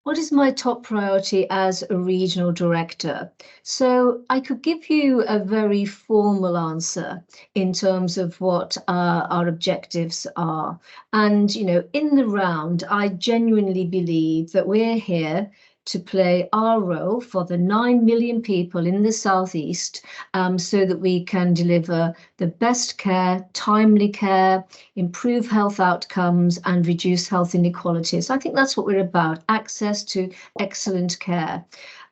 What is my top priority as a regional director? So I could give you a very formal answer in terms of what our objectives are. And, in the round, I genuinely believe that we're here to play our role for the 9 million people in the Southeast, so that we can deliver the best care, timely care, improve health outcomes and reduce health inequalities. I think that's what we're about, access to excellent care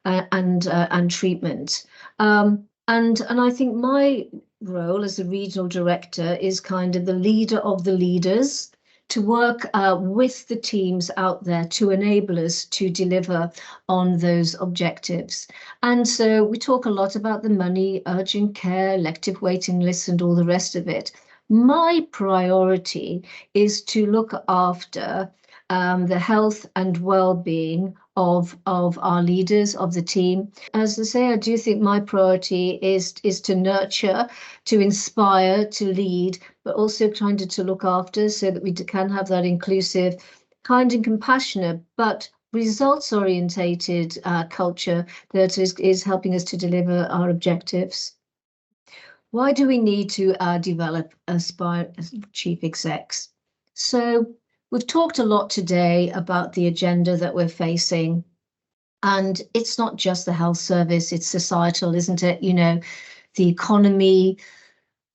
and treatment. And I think my role as a regional director is kind of the leader of the leaders, to work with the teams out there to enable us to deliver on those objectives. And so we talk a lot about the money, urgent care, elective waiting lists, and all the rest of it. My priority is to look after the health and well-being of our leaders, of the team. As I say, I do think my priority is to nurture, to inspire, to lead, but also trying to look after so that we can have that inclusive, kind and compassionate, but results orientated culture that is helping us to deliver our objectives. Why do we need to develop aspirant chief execs? So we've talked a lot today about the agenda that we're facing, and it's not just the health service, it's societal, isn't it? The economy,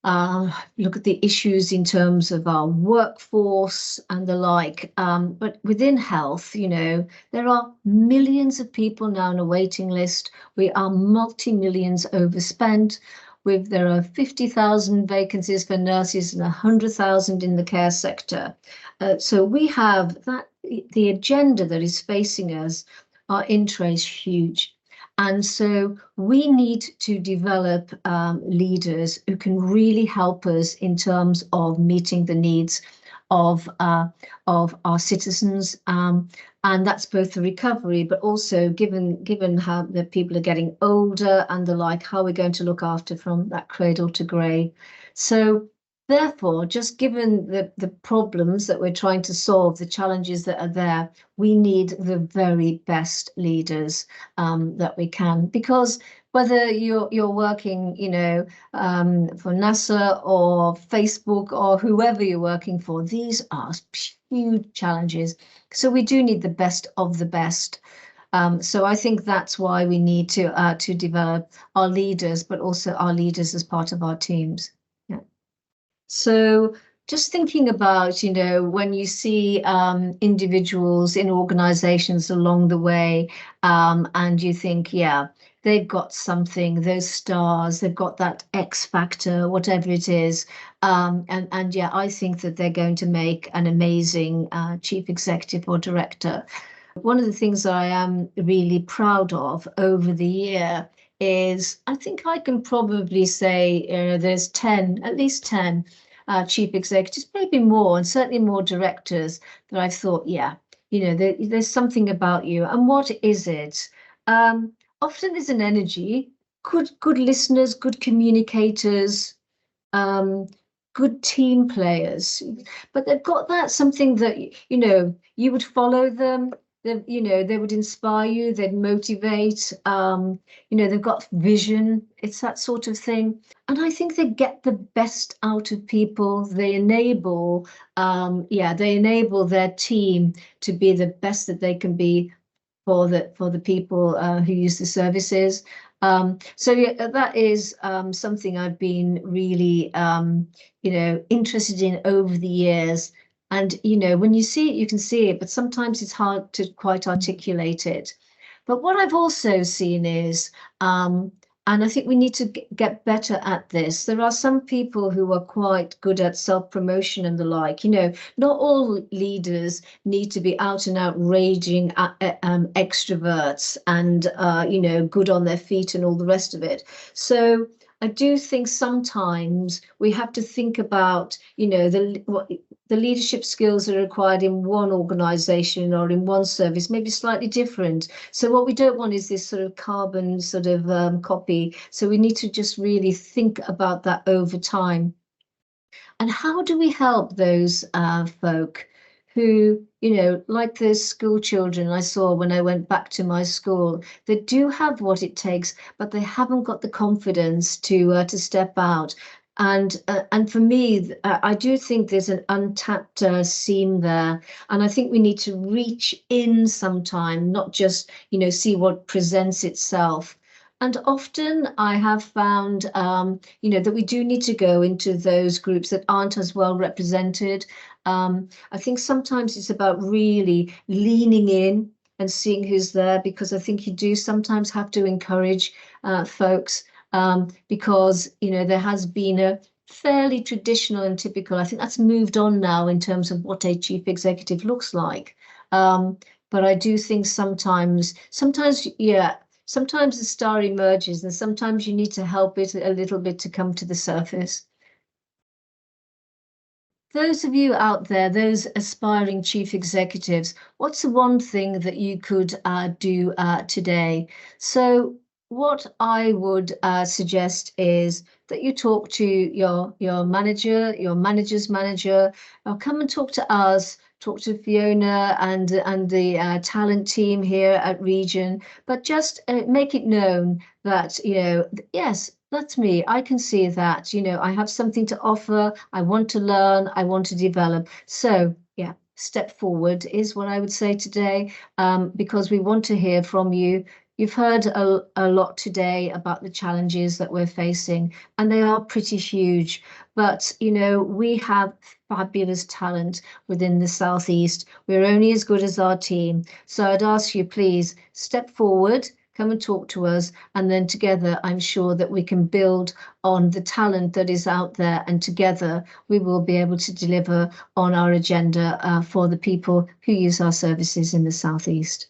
look at the issues in terms of our workforce and the like. But within health, there are millions of people now on a waiting list. We are multi-millions overspent. There are 50,000 vacancies for nurses and 100,000 in the care sector. So we have the agenda that is facing us, our interest huge. And so we need to develop leaders who can really help us in terms of meeting the needs of our citizens. And that's both the recovery, but also given how the people are getting older and the like, how we're going to look after from that cradle to grey. So therefore, just given the problems that we're trying to solve, the challenges that are there, we need the very best leaders that we can. Because whether you're working, for NASA or Facebook or whoever you're working for, these are huge challenges. So we do need the best of the best. So I think that's why we need to develop our leaders, but also our leaders as part of our teams. Yeah. So just thinking about, when you see individuals in organizations along the way, and you think, yeah, they've got something, those stars, they've got that X factor, whatever it is. And yeah, I think that they're going to make an amazing chief executive or director. One of the things I am really proud of over the year is, I think I can probably say there's at least 10 chief executives, maybe more, and certainly more directors that I've thought, yeah, there's something about you. And what is it? Often there's an energy, good listeners, good communicators, good team players, but they've got that something that, you would follow them. They would inspire you, they'd motivate, they've got vision. It's that sort of thing. And I think they get the best out of people. They enable their team to be the best that they can be for the people who use the services. So yeah, that is something I've been really, interested in over the years. And, when you see it, you can see it, but sometimes it's hard to quite articulate it. But what I've also seen is, and I think we need to get better at this. There are some people who are quite good at self-promotion and the like. Not all leaders need to be out and out raging extroverts and, good on their feet and all the rest of it. So I do think sometimes we have to think about, the leadership skills that are required in one organization or in one service may be slightly different. So what we don't want is this sort of carbon sort of copy. So we need to just really think about that over time. And how do we help those folk who, you know, like those school children I saw when I went back to my school, that do have what it takes, but they haven't got the confidence to step out. And for me, I do think there's an untapped seam there, and I think we need to reach in sometime, not just, you know, see what presents itself. And often I have found, you know, that we do need to go into those groups that aren't as well represented. I think sometimes it's about really leaning in and seeing who's there, because I think you do sometimes have to encourage folks, because, you know, there has been a fairly traditional and typical, I think that's moved on now in terms of what a chief executive looks like. But I do think sometimes, yeah, sometimes the star emerges and sometimes you need to help it a little bit to come to the surface. Those of you out there, those aspiring chief executives, what's the one thing that you could do today? So what I would suggest is that you talk to your manager, your manager's manager, or come and talk to us, talk to Fiona and the talent team here at Region, but just make it known that, you know, yes, that's me. I can see that, you know, I have something to offer. I want to learn. I want to develop. So, yeah, step forward is what I would say today, because we want to hear from you. You've heard a lot today about the challenges that we're facing, and they are pretty huge. But, you know, we have fabulous talent within the Southeast. We're only as good as our team. So I'd ask you, please step forward, come and talk to us, and then together I'm sure that we can build on the talent that is out there, and together we will be able to deliver on our agenda for the people who use our services in the Southeast.